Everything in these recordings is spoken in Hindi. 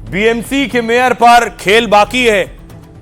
बीएमसी के मेयर पर खेल बाकी है।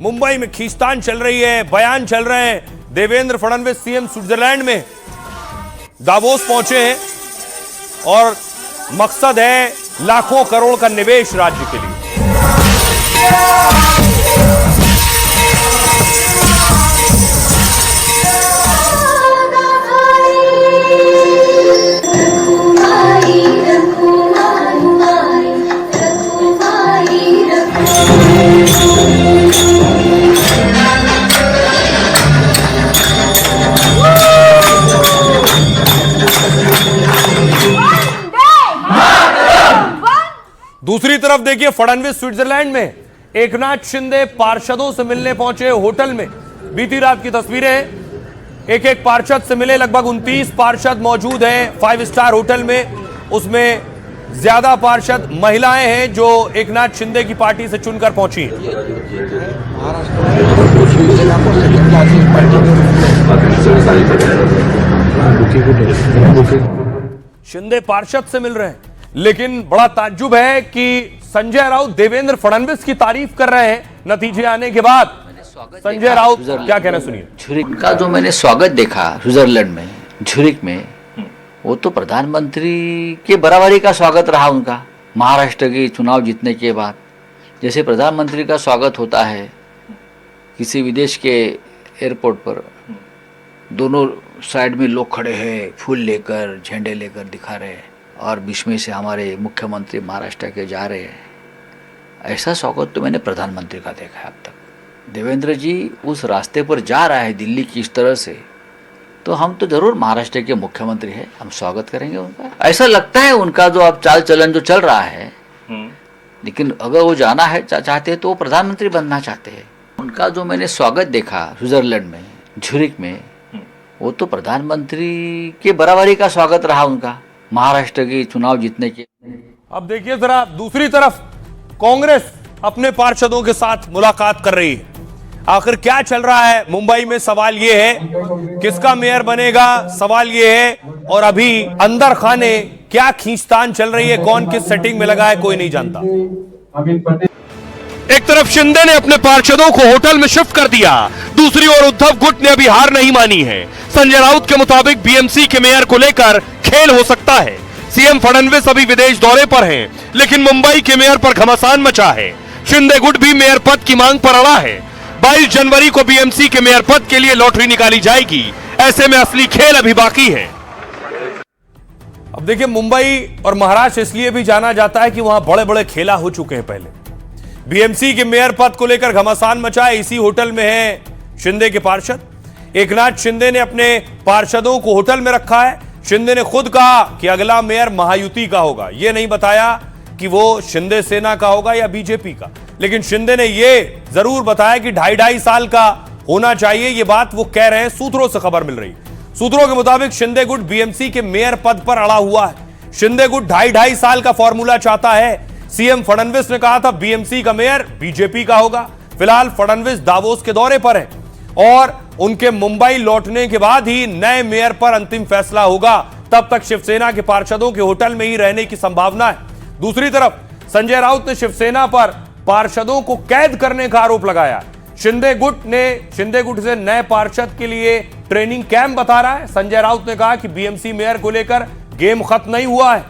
मुंबई में खींचतान चल रही है, बयान चल रहे हैं। देवेंद्र फडणवीस सीएम स्विट्जरलैंड में दावोस पहुंचे हैं और मकसद है लाखों करोड़ का निवेश राज्य के लिए। दूसरी तरफ देखिए, फडणवीस स्विट्जरलैंड में एकनाथ शिंदे पार्षदों से मिलने पहुंचे होटल में। बीती रात की तस्वीरें हैं। एक एक पार्षद से मिले, लगभग 29 पार्षद मौजूद हैं 5 स्टार होटल में। उसमें ज्यादा पार्षद महिलाएं हैं जो एकनाथ शिंदे की पार्टी से चुनकर पहुंची हैं। शिंदे पार्षद से मिल रहे हैं, लेकिन बड़ा ताज्जुब है कि संजय राउत देवेंद्र फडणवीस की तारीफ कर रहे हैं नतीजे आने के बाद। संजय राउत क्या कहना, सुनिए। झुरिक का जो मैंने स्वागत देखा स्विट्जरलैंड में, झुरिक में, वो तो प्रधानमंत्री के बराबरी का स्वागत रहा उनका। महाराष्ट्र के चुनाव जीतने के बाद जैसे प्रधानमंत्री का स्वागत होता है किसी विदेश के एयरपोर्ट पर, दोनों साइड में लोग खड़े हैं, फूल लेकर, झंडे लेकर दिखा रहे हैं और बीच में से हमारे मुख्यमंत्री महाराष्ट्र के जा रहे हैं। ऐसा स्वागत तो मैंने प्रधानमंत्री का देखा है अब तक। देवेंद्र जी उस रास्ते पर जा रहा है दिल्ली की इस तरह से, तो हम तो जरूर महाराष्ट्र के मुख्यमंत्री हैं, हम स्वागत करेंगे उनका। ऐसा लगता है उनका जो अब चाल चलन जो चल रहा है, लेकिन अगर वो जाना है चाहते हैं तो वो प्रधानमंत्री बनना चाहते हैं। उनका जो मैंने स्वागत देखा स्विट्जरलैंड में, झुरिक में, वो तो प्रधानमंत्री के बराबरी का स्वागत रहा उनका महाराष्ट्र के चुनाव जीतने के। अब देखिए जरा दूसरी तरफ कांग्रेस अपने पार्षदों के साथ मुलाकात कर रही है। आखिर क्या चल रहा है मुंबई में, सवाल यह है किसका मेयर बनेगा, सवाल यह है। और अभी अंदर खाने क्या खींचतान चल रही है, कौन किस सेटिंग में लगा है, कोई नहीं जानता। एक तरफ शिंदे ने अपने पार्षदों को होटल में शिफ्ट कर दिया, दूसरी ओर उद्धव गुट ने अभी हार नहीं मानी है। संजय राउत के मुताबिक बीएमसी के मेयर को लेकर खेल हो सकता है। सीएम फडणवीस अभी विदेश दौरे पर हैं, लेकिन मुंबई के मेयर पर घमासान मचा है। शिंदे गुट भी मेयर पद की मांग पर अड़ा है। 22 जनवरी को बीएमसी के मेयर पद के लिए लॉटरी निकाली जाएगी। ऐसे में असली खेल अभी बाकी है। अब देखिए, मुंबई और महाराष्ट्र इसलिए भी जाना जाता है कि वहां बड़े बड़े खेला हो चुके हैं पहले। बीएमसी के मेयर पद को लेकर घमासान मचा है। इसी होटल में है शिंदे के पार्षद। एकनाथ शिंदे ने अपने पार्षदों को होटल में रखा है। शिंदे ने खुद कहा कि अगला मेयर महायुति का होगा। यह नहीं बताया कि वो शिंदे सेना का होगा या बीजेपी का, लेकिन शिंदे ने यह जरूर बताया कि 2.5 साल का होना चाहिए। यह बात वो कह रहे हैं, सूत्रों से खबर मिल रही। सूत्रों के मुताबिक शिंदे गुट बीएमसी के मेयर पद पर अड़ा हुआ है। शिंदे गुट 2.5 साल का फॉर्मूला चाहता है। सीएम फडणवीस ने कहा था बीएमसी का मेयर बीजेपी का होगा। फिलहाल फडणवीस दावोस के दौरे पर हैं और उनके मुंबई लौटने के बाद ही नए मेयर पर अंतिम फैसला होगा। तब तक शिवसेना के पार्षदों के होटल में ही रहने की संभावना है। दूसरी तरफ संजय राउत ने शिवसेना पर पार्षदों को कैद करने का आरोप लगाया। शिंदे गुट से नए पार्षद के लिए ट्रेनिंग कैंप बता रहा है। संजय राउत ने कहा कि बीएमसी मेयर को लेकर गेम खत्म नहीं हुआ है,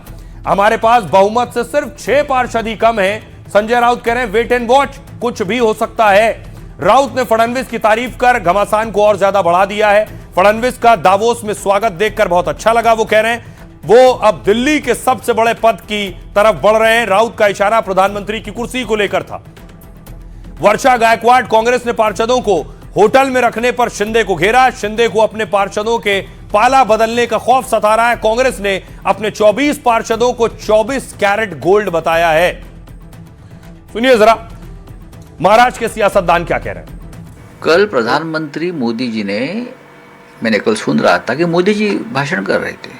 हमारे पास बहुमत से सिर्फ 6 पार्षद ही कम है। संजय राउत कह रहे हैं वेट एंड वॉच, कुछ भी हो सकता है। राउत ने फडणवीस की तारीफ कर घमासान को और ज्यादा बढ़ा दिया है। फडणवीस का दावोस में स्वागत देखकर बहुत अच्छा लगा। वो कह रहे हैं वो अब दिल्ली के सबसे बड़े पद की तरफ बढ़ रहे हैं। राउत का इशारा प्रधानमंत्री की कुर्सी को लेकर था। वर्षा गायकवाड़, कांग्रेस ने पार्षदों को होटल में रखने पर शिंदे को घेरा। शिंदे को अपने पार्षदों के पाला बदलने का खौफ सता रहा है। कांग्रेस ने अपने 24 पार्षदों को 24 कैरेट गोल्ड बताया है। सुनिए जरा महाराष्ट्र के सियासतदान क्या कह रहे हैं। कल प्रधानमंत्री मोदी जी ने, मैंने कल सुन रहा था कि मोदी जी भाषण कर रहे थे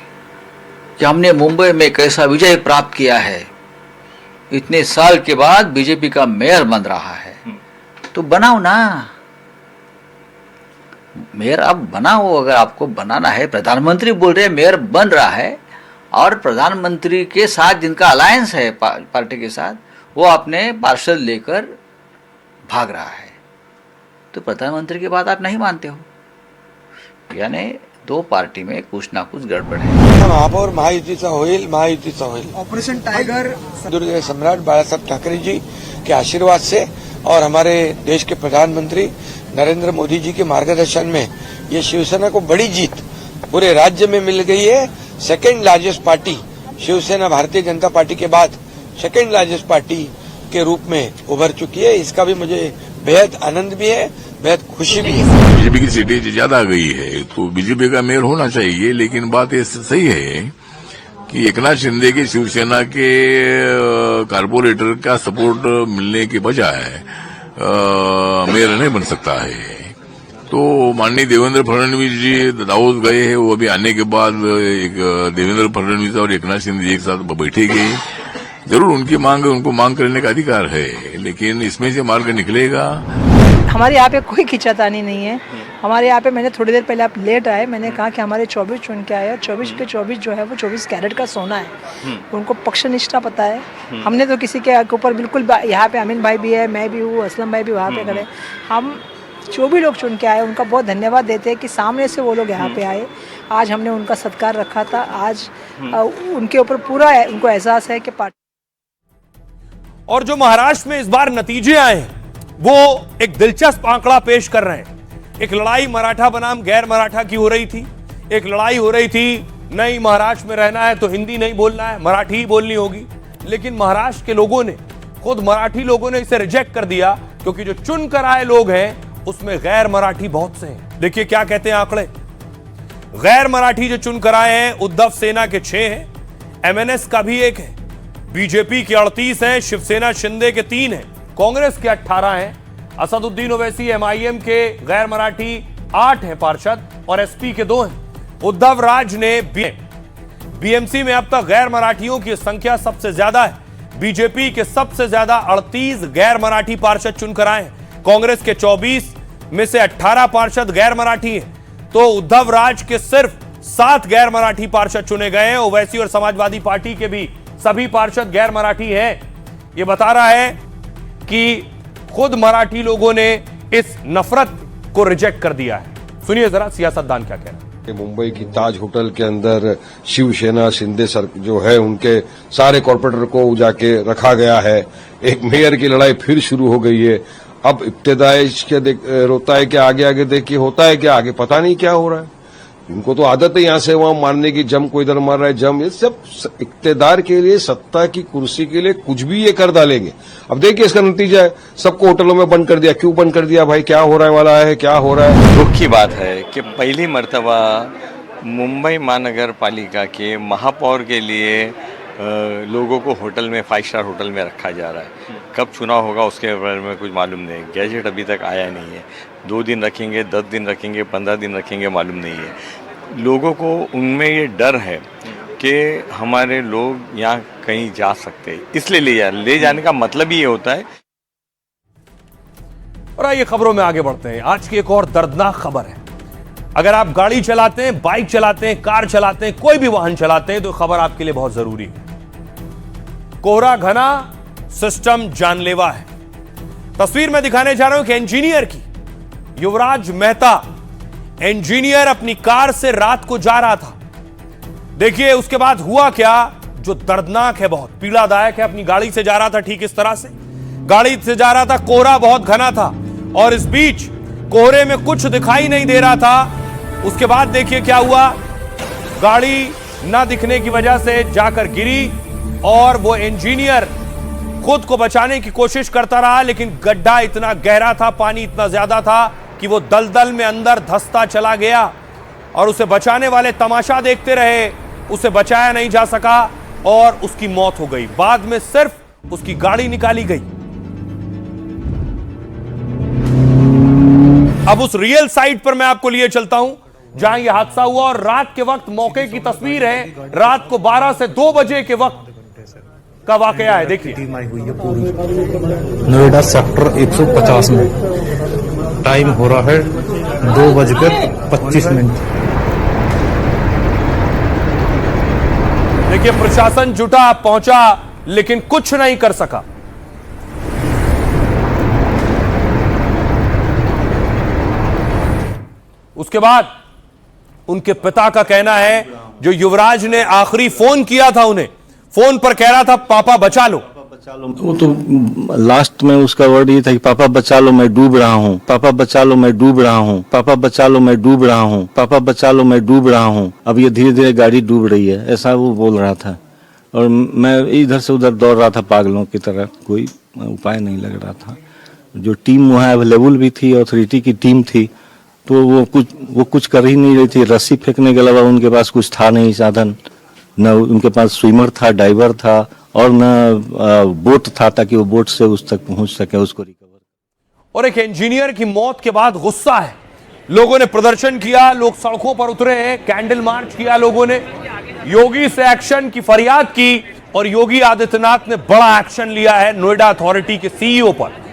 कि हमने मुंबई में कैसा विजय प्राप्त किया है, इतने साल के बाद बीजेपी का मेयर बन रहा है। तो बनाओ ना मेयर, आप बनाओ अगर आपको बनाना है। प्रधानमंत्री बोल रहे हैं मेयर बन रहा है, और प्रधानमंत्री के साथ जिनका अलायंस है पार्टी के साथ, वो अपने पार्षद लेकर भाग रहा है। तो प्रधानमंत्री की बात आप नहीं मानते हो, यानी दो पार्टी में कुछ ना कुछ गडबड है। महापौर महायुतीचा होईल ऑपरेशन टाइगर दुर्ग सम्राट बाळासाहेब ठाकरे जी के आशीर्वाद से और हमारे देश के प्रधानमंत्री नरेंद्र मोदी जी के मार्गदर्शन में ये शिवसेना को बड़ी जीत पूरे राज्य में मिल गई है। Second largest party Shiv Sena Bharatiya Janata party के बाद सेकेंड लार्जेस्ट पार्टी के रूप में उभर चुकी है। इसका भी मुझे बेहद आनंद भी है, बेहद खुशी भी है। बीजेपी की सीटें ज्यादा आ गई है तो बीजेपी का मेयर होना चाहिए, लेकिन बात ये सही है कि एकनाथ शिंदे के शिवसेना के कारपोरेटर का सपोर्ट मिलने के बजाय मेयर नहीं बन सकता है। तो माननीय देवेंद्र फडणवीस जी दावोस गए हैं, वो अभी आने के बाद एक देवेंद्र फडणवीस और एकनाथ शिंदे एक साथ बैठेंगे। जरूर उनकी मांग है, उनको मांग करने का अधिकार है, लेकिन इसमें से मार्ग निकलेगा। हमारे यहाँ पे कोई खिंचातानी नहीं है। हमारे यहाँ पे मैंने थोड़ी देर पहले आप लेट आए, मैंने कहा कि हमारे 24 चुन के आए, 24 के 24 जो है वो 24 कैरेट का सोना है। उनको पक्ष निष्ठा पता है। हमने तो किसी के ऊपर बिल्कुल, यहाँ पे अमीन भाई भी है, मैं भी हूँ, असलम भाई भी वहाँ पे खड़े, हम जो भी लोग चुन के आए उनका बहुत धन्यवाद देते हैं कि सामने से वो लोग यहाँ पे आए। आज हमने उनका सत्कार रखा था। आज उनके ऊपर पूरा उनको एहसास है कि पार्टी। और जो महाराष्ट्र में इस बार नतीजे आए हैं वो एक दिलचस्प आंकड़ा पेश कर रहे हैं। एक लड़ाई मराठा बनाम गैर मराठा की हो रही थी। एक लड़ाई हो रही थी, नहीं महाराष्ट्र में रहना है तो हिंदी नहीं बोलना है, मराठी ही बोलनी होगी। लेकिन महाराष्ट्र के लोगों ने, खुद मराठी लोगों ने इसे रिजेक्ट कर दिया, क्योंकि जो चुन कर आए लोग हैं उसमें गैर मराठी बहुत से हैं। देखिए क्या कहते हैं आंकड़े। गैर मराठी जो चुन कर आए हैं, उद्धव सेना के 6 हैं, एमएनएस का भी 1 है, बीजेपी के 38 हैं, शिवसेना शिंदे के 3 हैं, कांग्रेस के 18 हैं, असदुद्दीन ओवैसी एमआईएम के गैर मराठी 8 हैं पार्षद और एसपी के 2 हैं। उद्धव राज ने बीएमसी में अब तक गैर मराठियों की संख्या सबसे ज्यादा है। बीजेपी के सबसे ज्यादा 38 गैर मराठी पार्षद चुनकर आए हैं। कांग्रेस के 24 में से 18 पार्षद गैर मराठी हैं। तो उद्धव राज के सिर्फ 7 गैर मराठी पार्षद चुने गए हैं। ओवैसी और समाजवादी पार्टी के भी सभी पार्षद गैर मराठी हैं। यह बता रहा है कि खुद मराठी लोगों ने इस नफरत को रिजेक्ट कर दिया है। सुनिए जरा सियासतदान क्या कह रहे हैं। मुंबई की ताज होटल के अंदर शिवसेना शिंदे सर जो है उनके सारे कॉर्पोरेटर को जाके रखा गया है। एक मेयर की लड़ाई फिर शुरू हो गई है। अब इब्तिदाई रोता है कि आगे आगे देखिए होता है क्या, आगे पता नहीं क्या हो रहा है। इनको तो आदत है यहाँ से वहां मारने की, जम को इधर मार रहा है, जम, ये सब इक्तेदार के लिए, सत्ता की कुर्सी के लिए कुछ भी ये कर डालेंगे। अब देखिए इसका नतीजा है, सबको होटलों में बंद कर दिया। क्यों बंद कर दिया भाई, क्या हो रहा है वाला है, क्या हो रहा है। दुख की बात है कि पहली मर्तबा मुंबई महानगर पालिका के महापौर के लिए लोगों को होटल में 5 स्टार होटल में रखा जा रहा है। कब चुनाव होगा उसके बारे में कुछ मालूम नहीं। गैजेट अभी तक आया नहीं है। 2 दिन रखेंगे, 10 दिन रखेंगे, 15 दिन रखेंगे, मालूम नहीं है। लोगों को उनमें ये डर है कि हमारे लोग यहाँ कहीं जा सकते हैं, इसलिए ले जाने का मतलब ही ये होता है। और आइए खबरों में आगे बढ़ते हैं। आज की एक और दर्दनाक खबर है। अगर आप गाड़ी चलाते हैं, बाइक चलाते हैं, कार चलाते हैं, कोई भी वाहन चलाते हैं, तो खबर आपके लिए बहुत जरूरी है। कोहरा घना, सिस्टम जानलेवा है। तस्वीर में दिखाने जा रहा हूं कि इंजीनियर की, युवराज मेहता इंजीनियर अपनी कार से रात को जा रहा था। देखिए उसके बाद हुआ क्या, जो दर्दनाक है, बहुत पीड़ादायक है। अपनी गाड़ी से जा रहा था, ठीक इस तरह से गाड़ी से जा रहा था। कोहरा बहुत घना था और इस बीच कोहरे में कुछ दिखाई नहीं दे रहा था। उसके बाद देखिए क्या हुआ, गाड़ी ना दिखने की वजह से जाकर गिरी और वो इंजीनियर खुद को बचाने की कोशिश करता रहा, लेकिन गड्ढा इतना गहरा था, पानी इतना ज्यादा था कि वो दलदल में अंदर धंसता चला गया और उसे बचाने वाले तमाशा देखते रहे। उसे बचाया नहीं जा सका और उसकी मौत हो गई। बाद में सिर्फ उसकी गाड़ी निकाली गई। अब उस रियल साइट पर मैं आपको लिए चलता हूं जहां यह हादसा हुआ और रात के वक्त मौके की तस्वीर है। रात को 12 से 2 बजे के वक्त का वाकया है। देखिए नोएडा सेक्टर 150 में टाइम हो रहा है 2:25। देखिए प्रशासन जुटा, पहुंचा, लेकिन कुछ नहीं कर सका। उसके बाद उनके पिता का कहना है, जो युवराज ने आखिरी फोन किया था उन्हें, फोन पर कह रहा था पापा बचा लो। वो तो लास्ट में उसका वर्ड ये था कि पापा बचा लो मैं डूब रहा हूँ, पापा बचा लो मैं डूब रहा हूँ, पापा बचा लो मैं डूब रहा हूँ, पापा बचा लो मैं डूब रहा हूँ। अब ये धीरे धीरे गाड़ी डूब रही है, ऐसा वो बोल रहा था। और मैं इधर से उधर दौड़ रहा था पागलों की तरह, कोई उपाय नहीं लग रहा था। जो टीम वहाँ अवेलेबल भी थी, अथॉरिटी की टीम थी, तो वो कुछ कर ही नहीं रही थी। रस्सी फेंकने के अलावा उनके पास कुछ था नहीं साधन, न उनके पास स्विमर था, डाइवर था, और न बोट था ताकि वो बोट से उस तक पहुंच सके, उसको रिकवर। और एक इंजीनियर की मौत के बाद गुस्सा है, लोगों ने प्रदर्शन किया, लोग सड़कों पर उतरे हैं, कैंडल मार्च किया लोगों ने, योगी से एक्शन की फरियाद की, और योगी आदित्यनाथ ने बड़ा एक्शन लिया है नोएडा अथॉरिटी के सीईओ पर।